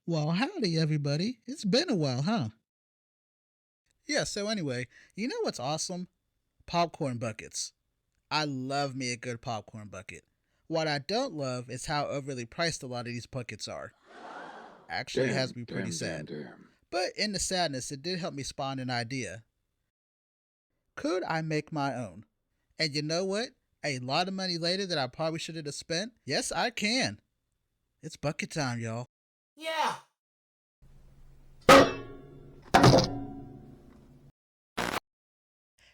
Well, howdy, everybody. It's been a while, huh? Yeah, so anyway, you know what's awesome? Popcorn buckets. I love me a good popcorn bucket. What I don't love is how overly priced a lot of these buckets are. Actually, it has Damn, me pretty damn, damn, sad. damn. But in the sadness, it did help me spawn an idea. Could I make my own? And you know what? A lot of money later that I probably should have spent? Yes, I can. It's bucket time, y'all. Yeah.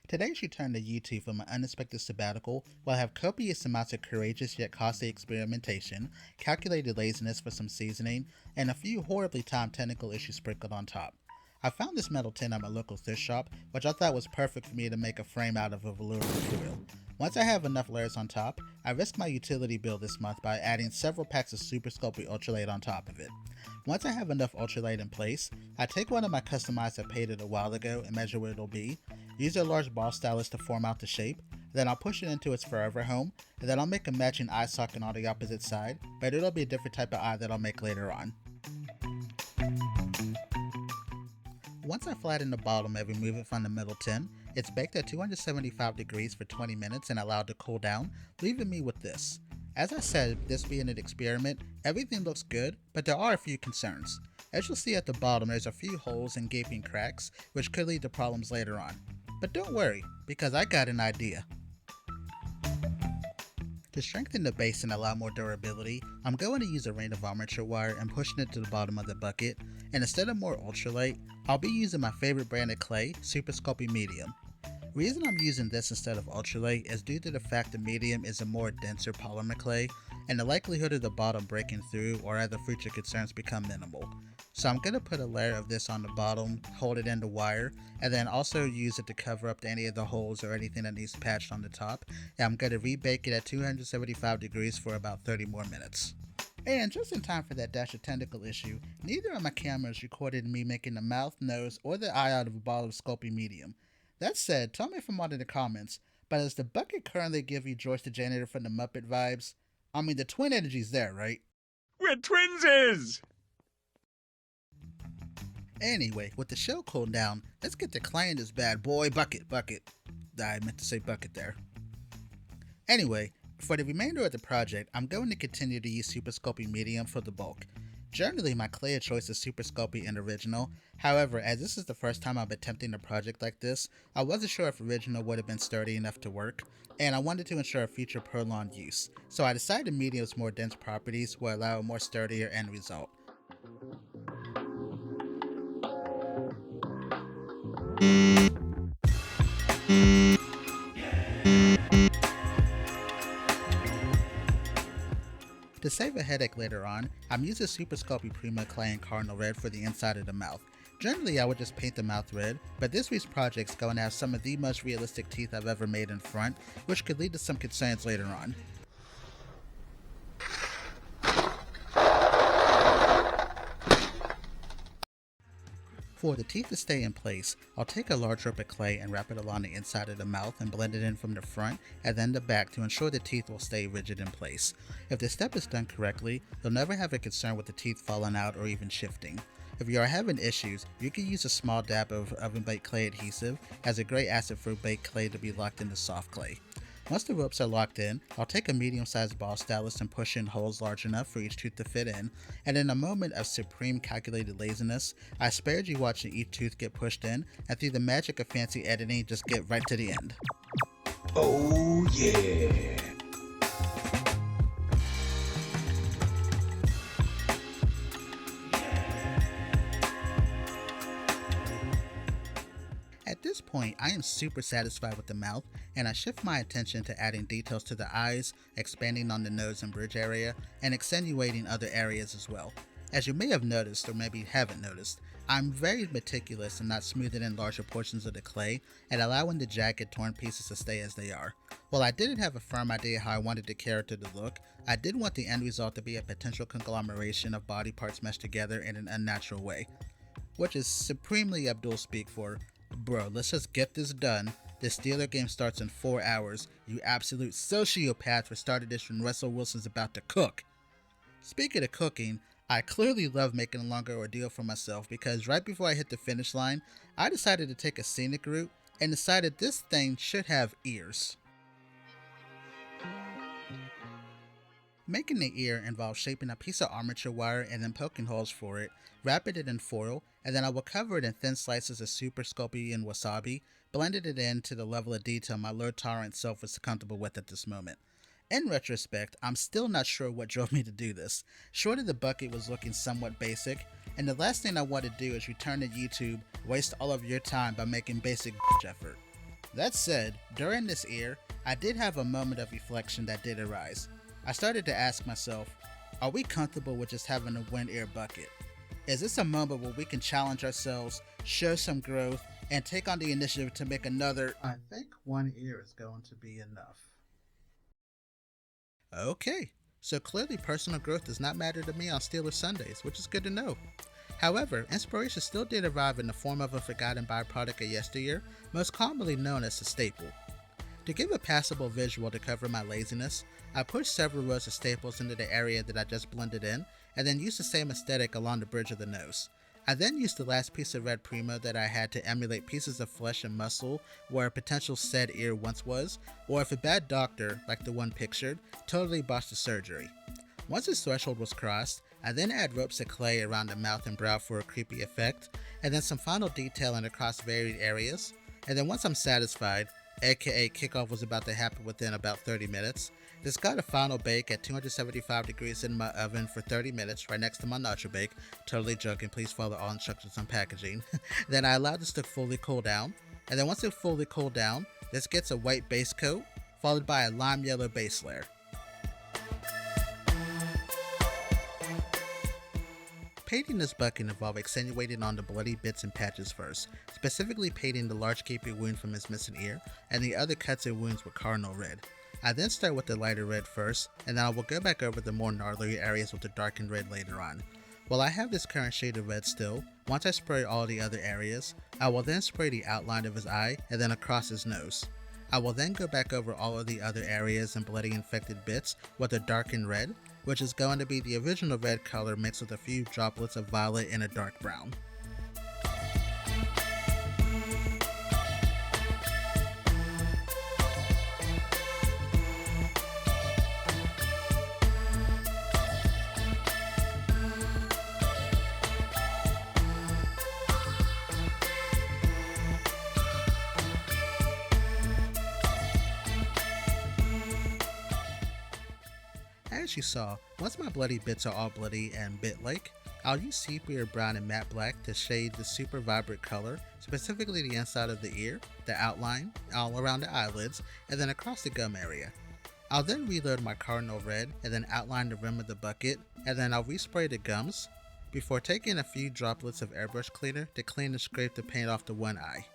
Today's return to YouTube from an unexpected sabbatical will have copious amounts of courageous yet costly experimentation, calculated laziness for some seasoning, and a few horribly timed technical issues sprinkled on top. I found this metal tin at my local thrift shop, which I thought was perfect for me to make a frame out of velour material. Once I have enough layers on top, I risked my utility bill this month by adding several packs of Super Sculpting Ultralight on top of it. Once I have enough ultralight in place, I take one of my customized I painted a while ago and measure what it'll be, use a large ball stylus to form out the shape, then I'll push it into its forever home, and then I'll make a matching eye socket on the opposite side, but it'll be a different type of eye that I'll make later on. Once I flatten the bottom and remove it from the metal tin, it's baked at 275 degrees for 20 minutes and allowed to cool down, leaving me with this. As I said, this being an experiment, everything looks good, but there are a few concerns. As you'll see at the bottom, there's a few holes and gaping cracks, which could lead to problems later on. But don't worry, because I got an idea. To strengthen the base and allow more durability, I'm going to use a ring of armature wire and pushing it to the bottom of the bucket, and instead of more ultralight, I'll be using my favorite brand of clay, Super Sculpting Medium. Reason I'm using this instead of ultralight is due to the fact the medium is a more denser polymer clay, and the likelihood of the bottom breaking through or other future concerns become minimal. So I'm going to put a layer of this on the bottom, hold it in the wire, and then also use it to cover up any of the holes or anything that needs patched on the top, and I'm going to rebake it at 275 degrees for about 30 more minutes. And just in time for that dash of technical issue, neither of my cameras recorded me making the mouth, nose, or the eye out of a bottle of Sculpting Medium. That said, tell me from one in the comments, but does the bucket currently give you George the Janitor from the Muppet vibes? I mean, the twin energy's there, right? We're twinsies! Anyway, with the show cooled down, let's get to claying this bad boy. Bucket. I meant to say bucket there. Anyway, for the remainder of the project, I'm going to continue to use Super Sculpting Medium for the bulk. Generally, my clay of choice is Super Sculpting and Original. However, as this is the first time I'm attempting a project like this, I wasn't sure if Original would have been sturdy enough to work, and I wanted to ensure a future prolonged use. So I decided Medium's more dense properties will allow a more sturdier end result. To save a headache later on, I'm using Super Sculpting Prima Clay and Cardinal Red for the inside of the mouth. Generally, I would just paint the mouth red, but this week's project's going to have some of the most realistic teeth I've ever made in front, which could lead to some concerns later on. For the teeth to stay in place, I'll take a large rope of clay and wrap it along the inside of the mouth and blend it in from the front and then the back to ensure the teeth will stay rigid in place. If this step is done correctly, you'll never have a concern with the teeth falling out or even shifting. If you are having issues, you can use a small dab of oven-baked clay adhesive as a great acid fruit baked clay to be locked into soft clay. Once the ropes are locked in, I'll take a medium-sized ball stylus and push in holes large enough for each tooth to fit in, and in a moment of supreme calculated laziness, I spared you watching each tooth get pushed in, and through the magic of fancy editing, just get right to the end. Oh, yeah. At this point, I am super satisfied with the mouth, and I shift my attention to adding details to the eyes, expanding on the nose and bridge area, and accentuating other areas as well. As you may have noticed, or maybe haven't noticed, I'm very meticulous in not smoothing in larger portions of the clay and allowing the jagged, torn pieces to stay as they are. While I didn't have a firm idea how I wanted the character to look, I did want the end result to be a potential conglomeration of body parts meshed together in an unnatural way. Which is supremely Abdul speak for, bro, let's just get this done. This Steeler game starts in 4 hours. You absolute sociopath for starting this when Russell Wilson's about to cook. Speaking of cooking, I clearly love making a longer ordeal for myself because right before I hit the finish line, I decided to take a scenic route and decided this thing should have ears. Making the ear involves shaping a piece of armature wire and then poking holes for it, wrapping it in foil, and then I will cover it in thin slices of super sculpting and wasabi, blending it in to the level of detail my low tolerance self was comfortable with at this moment. In retrospect, I'm still not sure what drove me to do this. Short of the bucket was looking somewhat basic, and the last thing I want to do is return to YouTube, waste all of your time by making basic effort. That said, during this ear, I did have a moment of reflection that did arise. I started to ask myself, are we comfortable with just having a one ear bucket? Is this a moment where we can challenge ourselves, show some growth, and take on the initiative to make another? I think one ear is going to be enough. Okay, so clearly personal growth does not matter to me on Steelers Sundays, which is good to know. However, inspiration still did arrive in the form of a forgotten byproduct of yesteryear, most commonly known as a staple. To give a passable visual to cover my laziness, I pushed several rows of staples into the area that I just blended in, and then used the same aesthetic along the bridge of the nose. I then used the last piece of red Primo that I had to emulate pieces of flesh and muscle where a potential said ear once was, or if a bad doctor, like the one pictured, totally botched the surgery. Once this threshold was crossed, I then add ropes of clay around the mouth and brow for a creepy effect, and then some final detailing across varied areas, and then once I'm satisfied, aka kickoff was about to happen within about 30 minutes, this got a final bake at 275 degrees in my oven for 30 minutes right next to my nacho bake. Totally joking, please follow all instructions on packaging. Then I allowed this to fully cool down, and then once it fully cooled down, this gets a white base coat, followed by a lime yellow base layer. Painting this bucket involved accentuating on the bloody bits and patches first, specifically painting the large gaping wound from his missing ear, and the other cuts and wounds with cardinal red. I then start with the lighter red first, and then I will go back over the more gnarly areas with the darkened red later on. While I have this current shade of red still, once I spray all the other areas, I will then spray the outline of his eye and then across his nose. I will then go back over all of the other areas and bloody infected bits with a darkened red, which is going to be the original red color mixed with a few droplets of violet and a dark brown. As you saw, once my bloody bits are all bloody and bit-like, I'll use sepia brown and matte black to shade the super vibrant color, specifically the inside of the ear, the outline, all around the eyelids, and then across the gum area. I'll then reload my cardinal red and then outline the rim of the bucket, and then I'll respray the gums before taking a few droplets of airbrush cleaner to clean and scrape the paint off the one eye.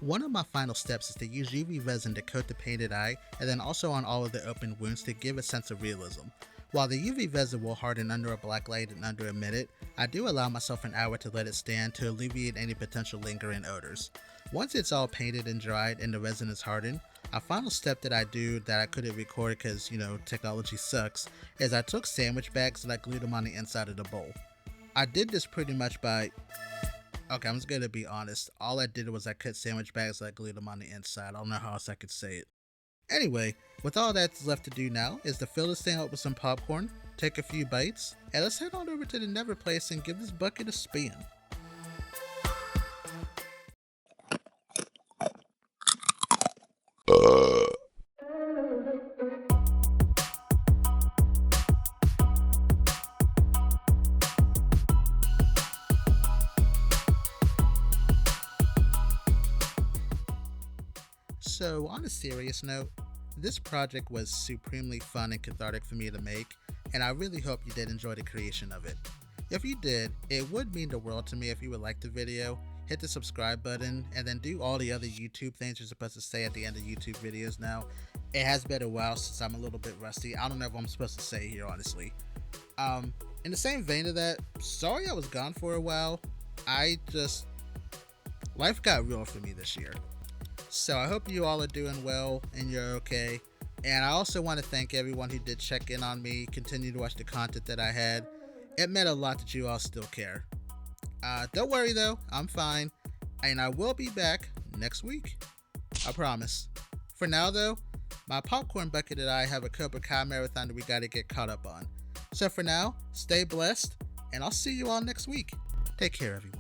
One of my final steps is to use UV resin to coat the painted eye and then also on all of the open wounds to give a sense of realism. While the UV resin will harden under a black light in under a minute, I do allow myself an hour to let it stand to alleviate any potential lingering odors. Once it's all painted and dried and the resin is hardened, a final step that I do that I couldn't record because, technology sucks, is I took sandwich bags and I glued them on the inside of the bowl. I did this pretty much by... Okay, I'm just gonna be honest. All I did was I cut sandwich bags and I glued them on the inside. I don't know how else I could say it. Anyway, with all that's left to do now is to fill this thing up with some popcorn, take a few bites, and let's head on over to the Never place and give this bucket a spin. So, on a serious note, this project was supremely fun and cathartic for me to make, and I really hope you did enjoy the creation of it. If you did, it would mean the world to me if you would like the video, hit the subscribe button, and then do all the other YouTube things you're supposed to say at the end of YouTube videos now. It has been a while since I'm a little bit rusty. I don't know what I'm supposed to say here, honestly. In the same vein of that, sorry I was gone for a while. Life got real for me this year. So I hope you all are doing well and you're okay. And I also want to thank everyone who did check in on me, continue to watch the content that I had. It meant a lot that you all still care. Don't worry though, I'm fine. And I will be back next week. I promise. For now though, my popcorn bucket and I have a Cobra Kai marathon that we gotta get caught up on. So for now, stay blessed, and I'll see you all next week. Take care, everyone.